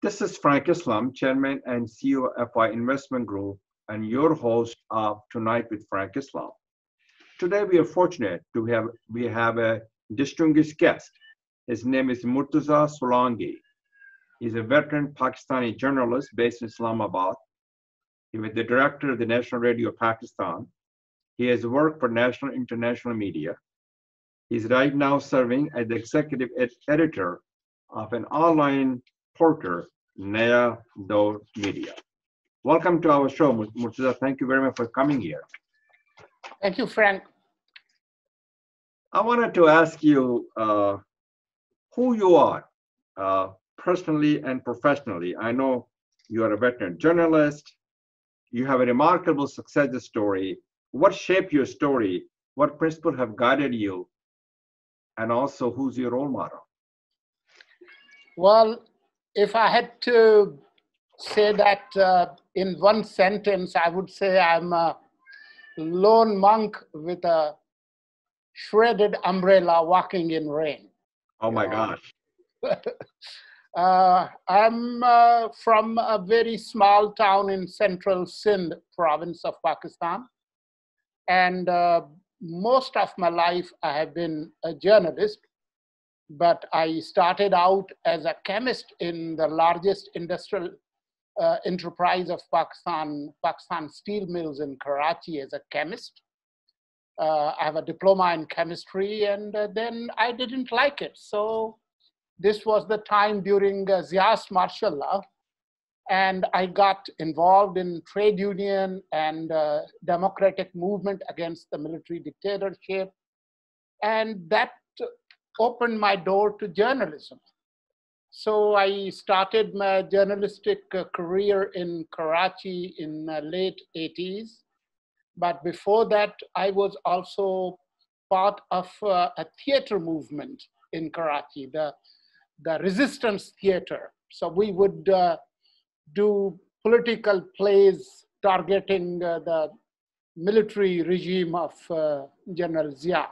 This is Frank Islam, Chairman and CEO of FI Investment Group, and your host of Tonight with Frank Islam. Today we are fortunate to have a distinguished guest. His name is Murtaza Solangi. He's a veteran Pakistani journalist based in Islamabad. He was the director of the National Radio of Pakistan. He has worked for national and international media. He's right now serving as the executive editor of an online portal, Naya Daur Media. Welcome to our show, Murtaza. Thank you very much for coming here. Thank you, Frank. I wanted to ask you who you are personally and professionally. I know you are a veteran journalist. You have a remarkable success story. What shaped your story? What principles have guided you? And also, who's your role model? Well, if I had to say that in one sentence, I would say I'm a lone monk with a shredded umbrella walking in rain. Oh my gosh. I'm from a very small town in central Sindh province of Pakistan. And most of my life, I have been a journalist. But I started out as a chemist in the largest industrial enterprise of Pakistan, Pakistan Steel Mills in Karachi as a chemist. I have a diploma in chemistry, and then I didn't like it. So this was the time during Zia's martial law, and I got involved in trade union and democratic movement against the military dictatorship. And that opened my door to journalism. So I started my journalistic career in Karachi in late 80s. But before that, I was also part of a theater movement in Karachi, the resistance theater. So we would do political plays targeting the military regime of General Zia.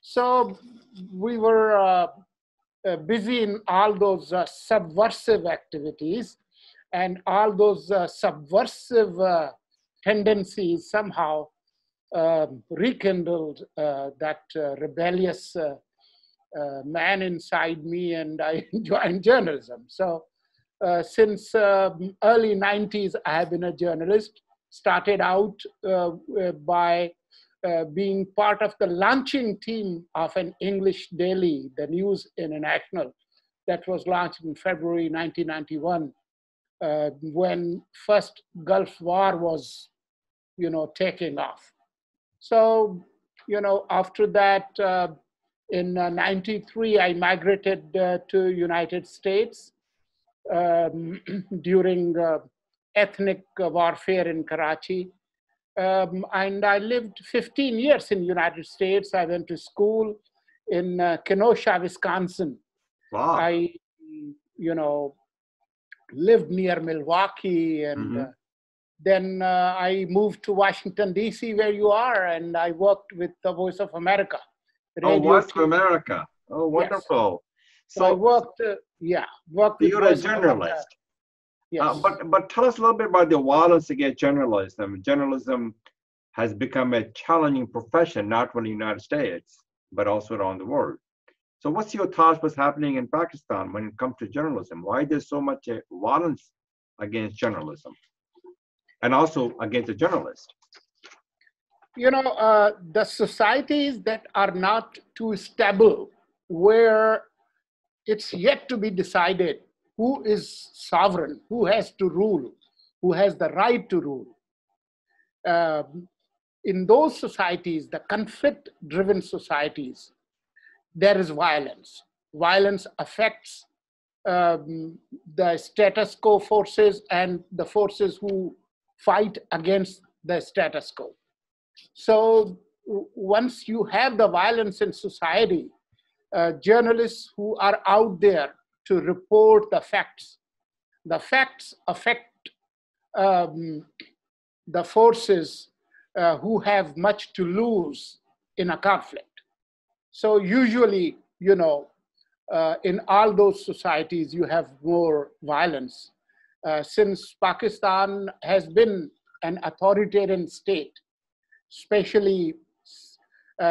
So we were busy in all those subversive activities, and all those subversive tendencies somehow rekindled that rebellious man inside me, and I joined journalism. So since early 90s, I have been a journalist. Started out by being part of the launching team of an English daily, the News International, that was launched in February 1991, when first Gulf War was, taking off. So, after that, in 93, I migrated to United States during ethnic warfare in Karachi. And I lived 15 years in the United States. I went to school in Kenosha, Wisconsin. Wow. I, lived near Milwaukee, and then I moved to Washington, D.C., where you are, and I worked with the Voice of America. Voice of America. Oh, wonderful. Yes. So I worked with you're a journalist. Yes. But tell us a little bit about the violence against journalism. Journalism has become a challenging profession, not only in the United States, but also around the world. So what's your thoughts what's happening in Pakistan when it comes to journalism? Why there's so much violence against journalism and also against the journalist? The societies that are not too stable, where it's yet to be decided who is sovereign, who has to rule, who has the right to rule. In those societies, the conflict-driven societies, there is violence. Violence affects the status quo forces and the forces who fight against the status quo. So once you have the violence in society, journalists who are out there to report the facts affect the forces who have much to lose in a conflict. So usually, in all those societies, you have more violence. Since Pakistan has been an authoritarian state, especially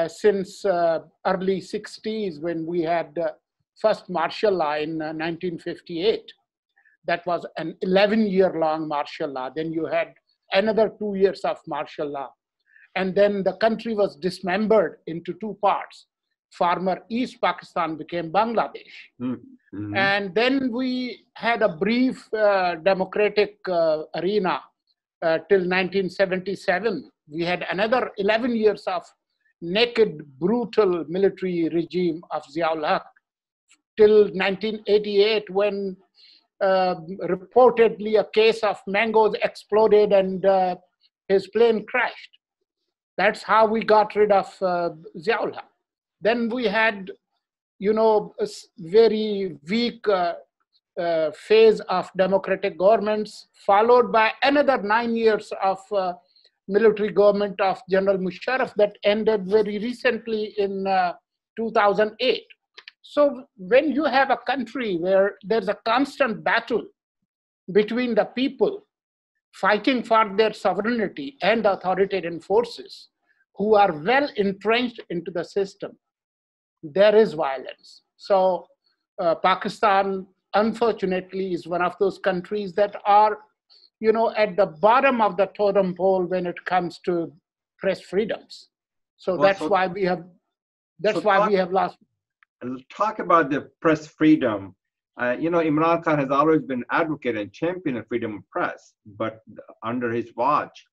since early 60s when we had first martial law in 1958. That was an 11-year-long martial law. Then you had another 2 years of martial law. And then the country was dismembered into two parts. Former East Pakistan became Bangladesh. Mm-hmm. And then we had a brief democratic arena till 1977. We had another 11 years of naked, brutal military regime of Ziaul Haq till 1988 when reportedly a case of mangoes exploded and his plane crashed. That's how we got rid of Ziaul Haq. Then we had, a very weak phase of democratic governments, followed by another 9 years of military government of General Musharraf that ended very recently in 2008. So when you have a country where there's a constant battle between the people fighting for their sovereignty and authoritarian forces who are well entrenched into the system, there is violence. So Pakistan, unfortunately, is one of those countries that are, at the bottom of the totem pole when it comes to press freedoms. So that's why we have lost. Talk about the press freedom. Imran Khan has always been advocate and champion of freedom of press, but under his watch,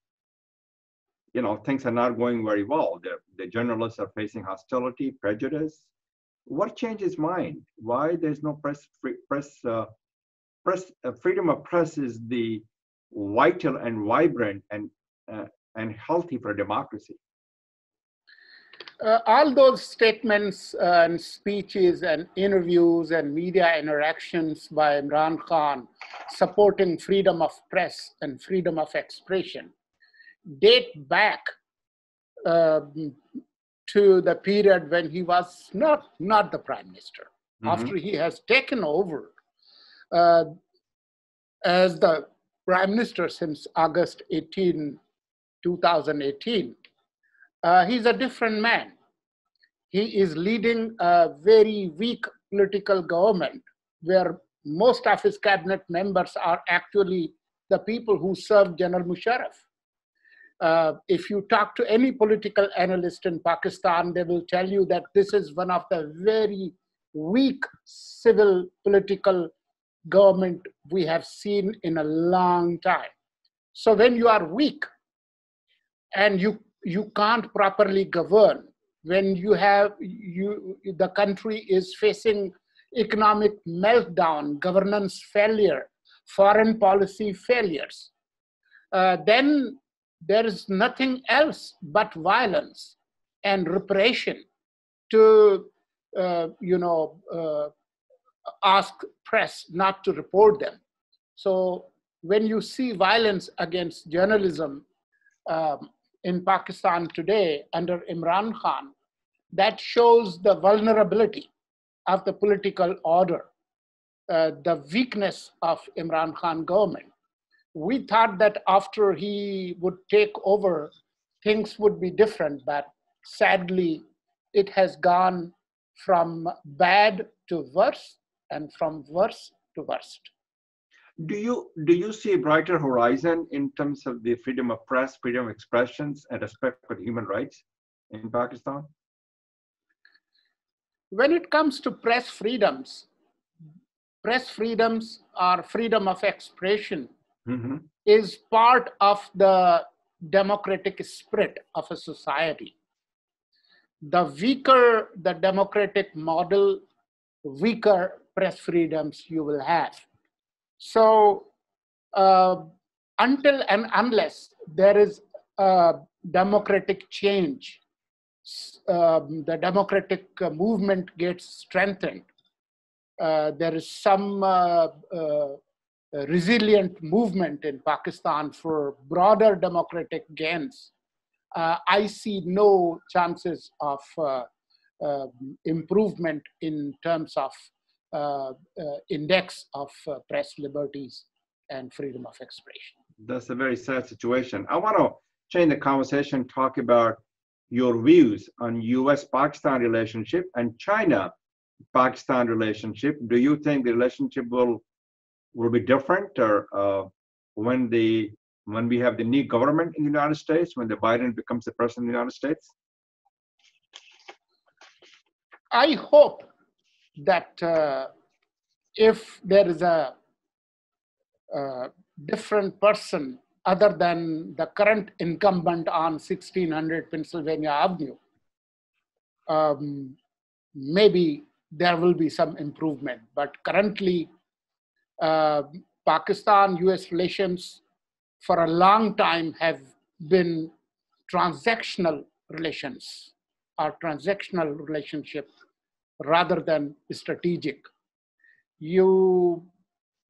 things are not going very well. The journalists are facing hostility, prejudice. What changed his mind? Why there's no freedom of press is the vital and vibrant and healthy for democracy. All those statements and speeches and interviews and media interactions by Imran Khan supporting freedom of press and freedom of expression date back to the period when he was not the prime minister. Mm-hmm. After he has taken over as the prime minister since August 18, 2018, he's a different man. He is leading a very weak political government where most of his cabinet members are actually the people who served General Musharraf. If you talk to any political analyst in Pakistan, they will tell you that this is one of the very weak civil political government we have seen in a long time. So when you are weak and you can't properly govern, when the country is facing economic meltdown, governance failure, foreign policy failures, then there is nothing else but violence and repression to, ask press not to report them. So when you see violence against journalism in Pakistan today under Imran Khan, that shows the vulnerability of the political order, the weakness of Imran Khan government. We thought that after he would take over, things would be different, but sadly, it has gone from bad to worse and from worse to worst. Do you see a brighter horizon in terms of the freedom of press, freedom of expressions, and respect for human rights in Pakistan? When it comes to press freedoms or freedom of expression is part of the democratic spirit of a society. The weaker the democratic model, weaker press freedoms you will have. So until and unless there is a democratic change, the democratic movement gets strengthened, there is some resilient movement in Pakistan for broader democratic gains, I see no chances of improvement in terms of index of press liberties and freedom of expression. That's a very sad situation. I want to change the conversation, talk about your views on U.S.-Pakistan relationship and China-Pakistan relationship. Do you think the relationship will be different, or when we have the new government in the United States, when the Biden becomes the president of the United States? I hope that if there is a different person other than the current incumbent on 1600 Pennsylvania Avenue, maybe there will be some improvement. But currently, Pakistan-US relations for a long time have been transactional relations or transactional relationship rather than strategic. You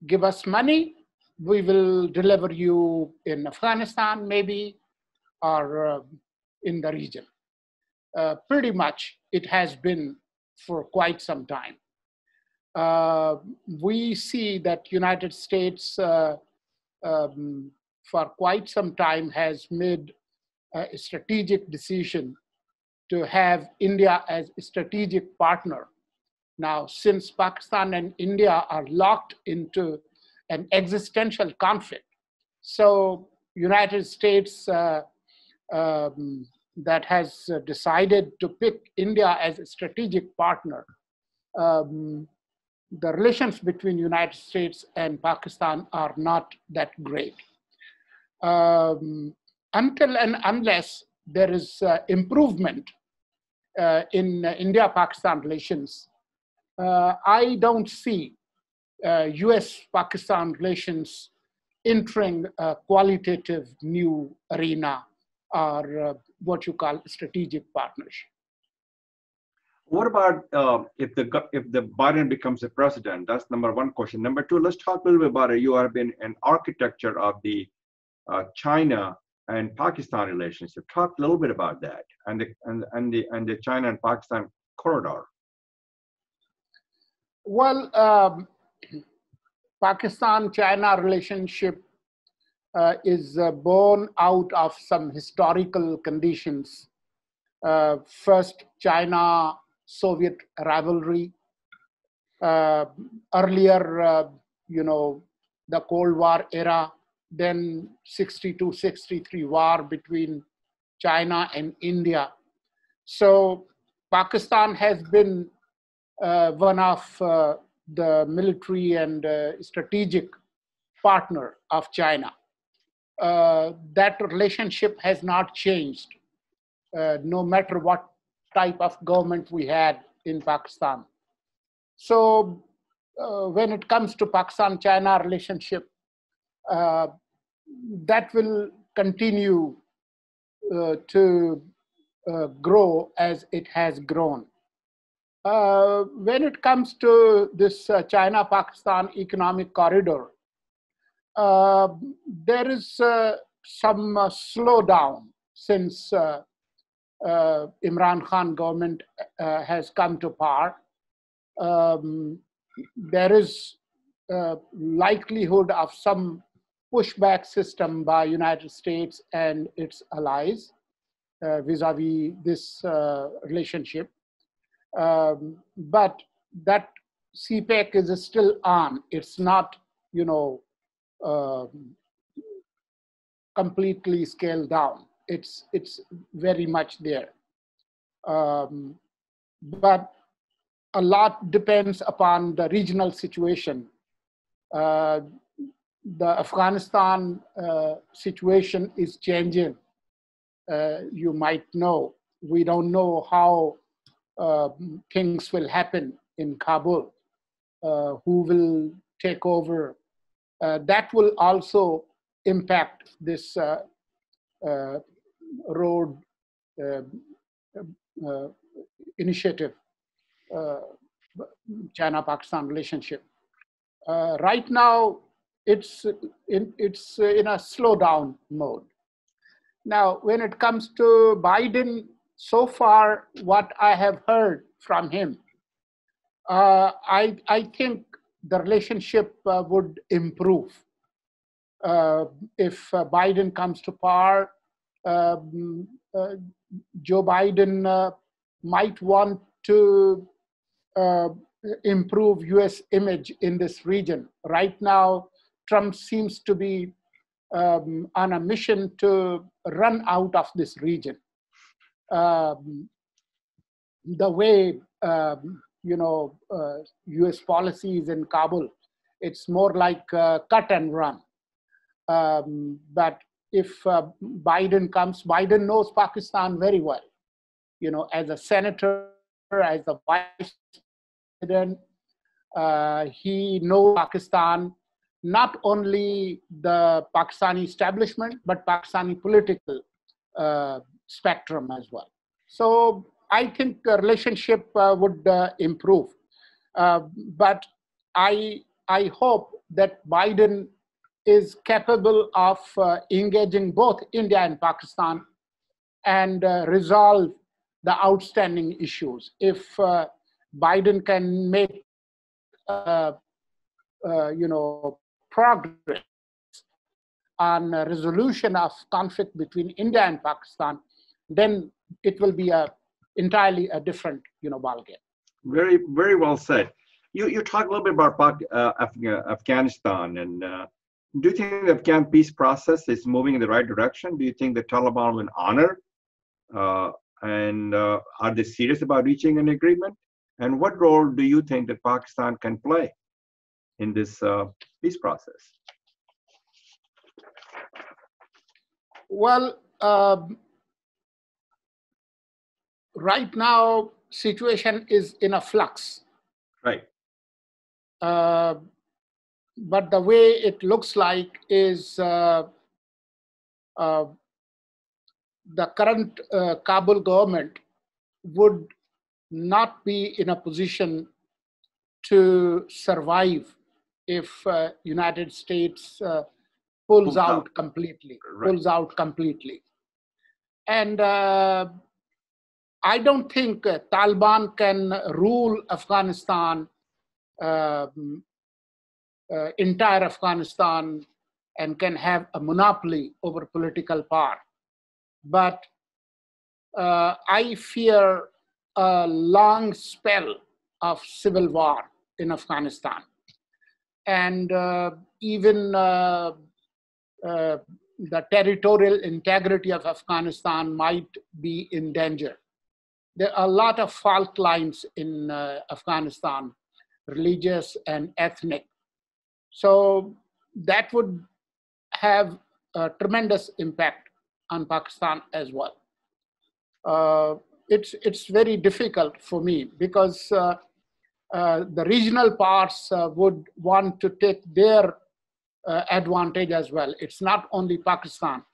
give us money, we will deliver you in Afghanistan maybe, or in the region. Pretty much it has been for quite some time. We see that United States for quite some time has made a strategic decision to have India as a strategic partner. Now, since Pakistan and India are locked into an existential conflict, so United States that has decided to pick India as a strategic partner, the relations between United States and Pakistan are not that great. Until and unless there is improvement in India-Pakistan relations, I don't see US-Pakistan relations entering a qualitative new arena or what you call strategic partnership. What about if the Biden becomes the president? That's number one question. Number two, let's talk a little bit about it. You have been an architecture of the China and Pakistan relationship. Talk a little bit about that and the China and Pakistan corridor. Well, Pakistan-China relationship is born out of some historical conditions. First, China-Soviet rivalry. Earlier, the Cold War era, then 62-63 war between China and India. So Pakistan has been one of the military and strategic partner of China. That relationship has not changed, no matter what type of government we had in Pakistan. So when it comes to Pakistan-China relationship, that will continue to grow as it has grown. When it comes to this China-Pakistan economic corridor, there is some slowdown since Imran Khan government has come to power. There is likelihood of some pushback system by United States and its allies vis-a-vis this relationship. But that CPEC is still on. It's not, completely scaled down. It's very much there. But a lot depends upon the regional situation. The Afghanistan situation is changing. You might know. We don't know how things will happen in Kabul. Who will take over? That will also impact this road initiative, China-Pakistan relationship. Right now, it's in a slowdown mode. Now, when it comes to Biden so far, what I have heard from him, I think the relationship would improve. If Biden comes to power, um, Joe Biden might want to improve US image in this region. Right now, Trump seems to be on a mission to run out of this region. The way US policies in Kabul, it's more like cut and run. But if Biden comes, Biden knows Pakistan very well. As a senator, as the vice president, he knows Pakistan, not only the Pakistani establishment, but Pakistani political spectrum as well. So I think the relationship would improve. But I hope that Biden is capable of engaging both India and Pakistan and resolve the outstanding issues. If Biden can make progress on a resolution of conflict between India and Pakistan, then it will be entirely a different ballgame. Very, very well said. You talk a little bit about Afghanistan, and do you think the Afghan peace process is moving in the right direction? Do you think the Taliban will honor, and are they serious about reaching an agreement? And what role do you think that Pakistan can play in this peace process? Well, right now, situation is in a flux. Right. But the way it looks like is the current Kabul government would not be in a position to survive if United States pulls out completely. Right. Pulls out completely. And I don't think Taliban can rule Afghanistan, entire Afghanistan, and can have a monopoly over political power. But I fear a long spell of civil war in Afghanistan. And even the territorial integrity of Afghanistan might be in danger. There are a lot of fault lines in Afghanistan, religious and ethnic. So that would have a tremendous impact on Pakistan as well. It's very difficult for me because the regional powers would want to take their advantage as well. It's not only Pakistan.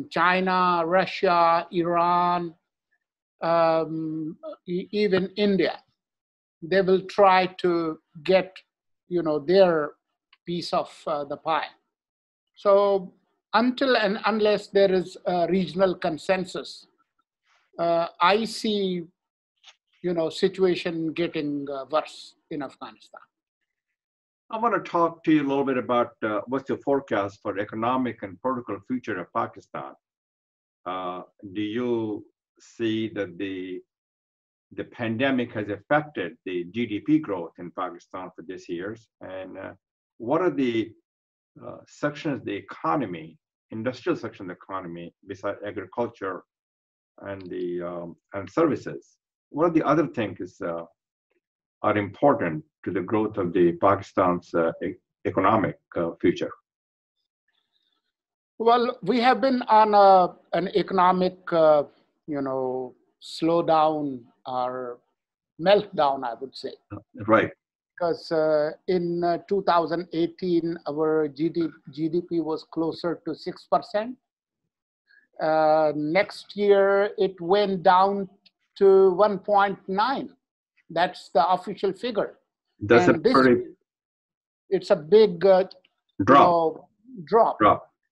China, Russia, Iran, even India, they will try to get their piece of the pie. So until and unless there is a regional consensus, I see situation getting worse in Afghanistan. I want to talk to you a little bit about what's your forecast for economic and political future of Pakistan. Do you see that the pandemic has affected the GDP growth in Pakistan for this year? And what are the sections of the economy, industrial section of the economy, besides agriculture and the and services? What are the other things are important to the growth of the Pakistan's economic future? Well, we have been on an economic, slowdown or meltdown, I would say. Right. Because in 2018, our GDP was closer to 6%. Next year, it went down to 1.9. That's the official figure. That's and it's a big drop.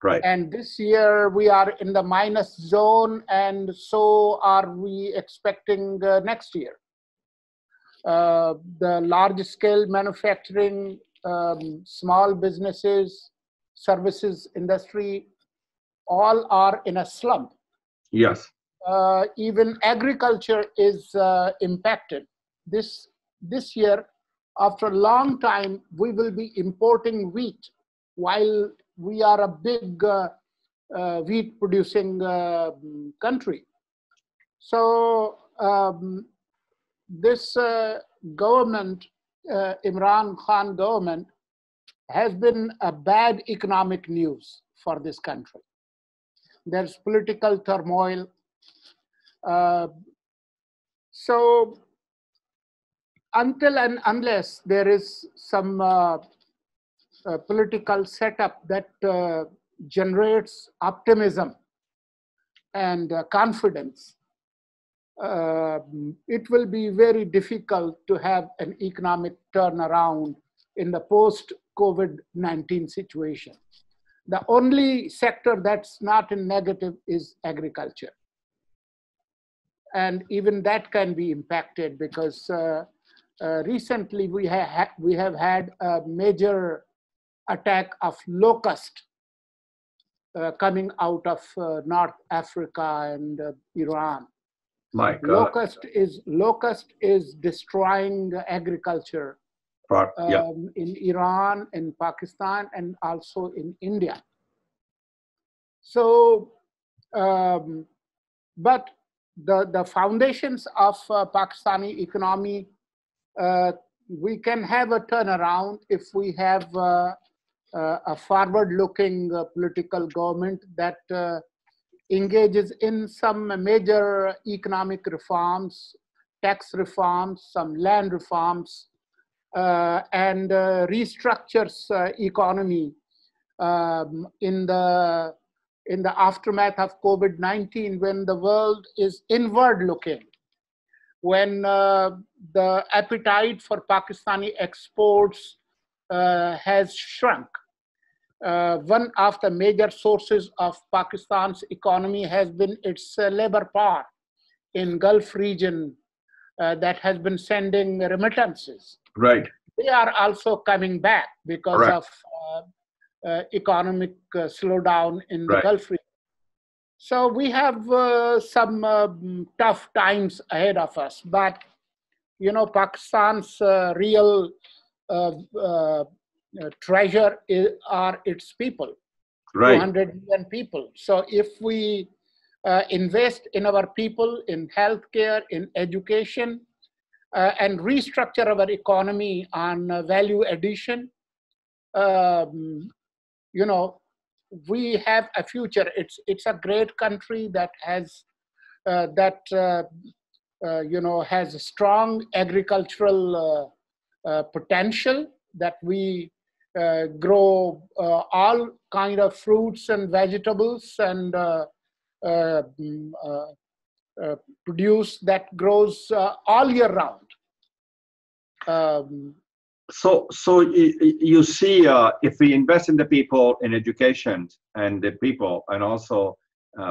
Right. And this year we are in the minus zone, and so are we expecting next year. The large-scale manufacturing, small businesses, services industry, all are in a slump. Yes. Even agriculture is impacted. This year, after a long time, we will be importing wheat, while we are a big wheat producing country. So this government, Imran Khan government, has been a bad economic news for this country. There's political turmoil. So until and unless there is some political setup that generates optimism and confidence, it will be very difficult to have an economic turnaround in the post-COVID-19 situation. The only sector that's not in negative is agriculture. And even that can be impacted because recently we have had a major attack of locust coming out of North Africa and Iran. My God. Locust is destroying agriculture in Iran, in Pakistan, and also in India. So, but the foundations of Pakistani economy, we can have a turnaround if we have a forward-looking political government that engages in some major economic reforms, tax reforms, some land reforms, and restructures economy in the aftermath of COVID-19, when the world is inward-looking, when the appetite for Pakistani exports has shrunk. One of the major sources of Pakistan's economy has been its labor power in Gulf region that has been sending remittances. Right. They are also coming back because of economic slowdown in the Gulf region. So we have some tough times ahead of us, but you know, Pakistan's real treasure are its people, 200 million people. So if we invest in our people, in healthcare, in education, and restructure our economy on value addition, you know, we have a future. It's a great country that has you know, has a strong agricultural potential, that we grow all kind of fruits and vegetables and produce that grows all year round. So you see, if we invest in the people, in education and the people, and also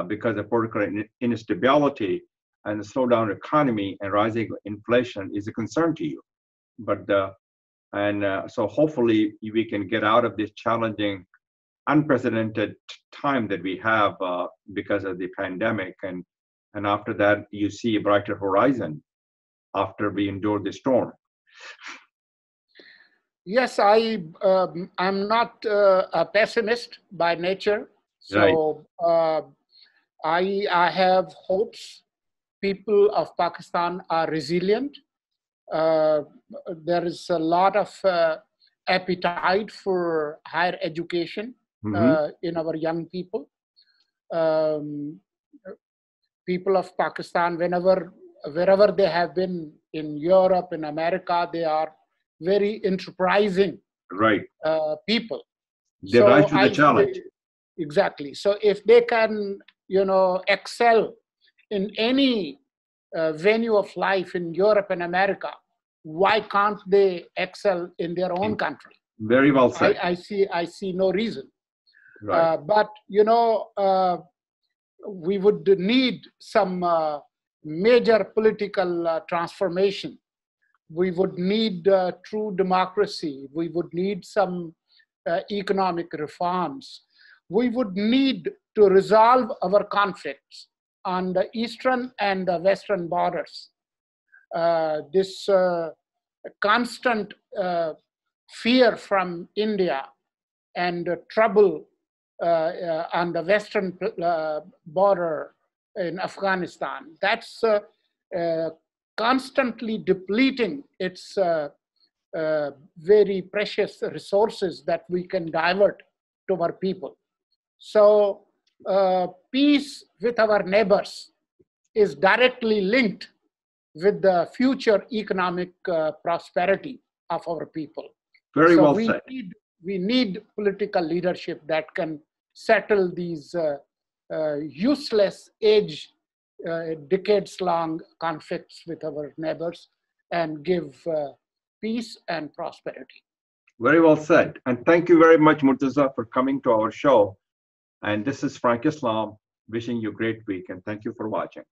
because of political instability and the slowdown economy and rising inflation is a concern to you. But so hopefully we can get out of this challenging, unprecedented time that we have because of the pandemic, and after that you see a brighter horizon after we endure the storm. Yes, I'm not a pessimist by nature, so I have hopes. People of Pakistan are resilient. There is a lot of appetite for higher education in our young people. People of Pakistan, wherever they have been in Europe, in America, they are very enterprising people. They rise to the challenge. Exactly. So if they can, you know, excel in any venue of life in Europe and America, why can't they excel in their own country? Very well said. I see no reason. Right. But, we would need some major political transformation. We would need true democracy. We would need some economic reforms. We would need to resolve our conflicts on the eastern and the western borders. This constant fear from India and trouble on the western border in Afghanistan, that's constantly depleting its very precious resources that we can divert to our people. So peace with our neighbors is directly linked with the future economic prosperity of our people. Very So well said. we need political leadership that can settle these useless decades-long conflicts with our neighbors and give peace and prosperity. Very well said. And thank you very much, Murtaza, for coming to our show. And this is Frank Islam wishing you a great week. And thank you for watching.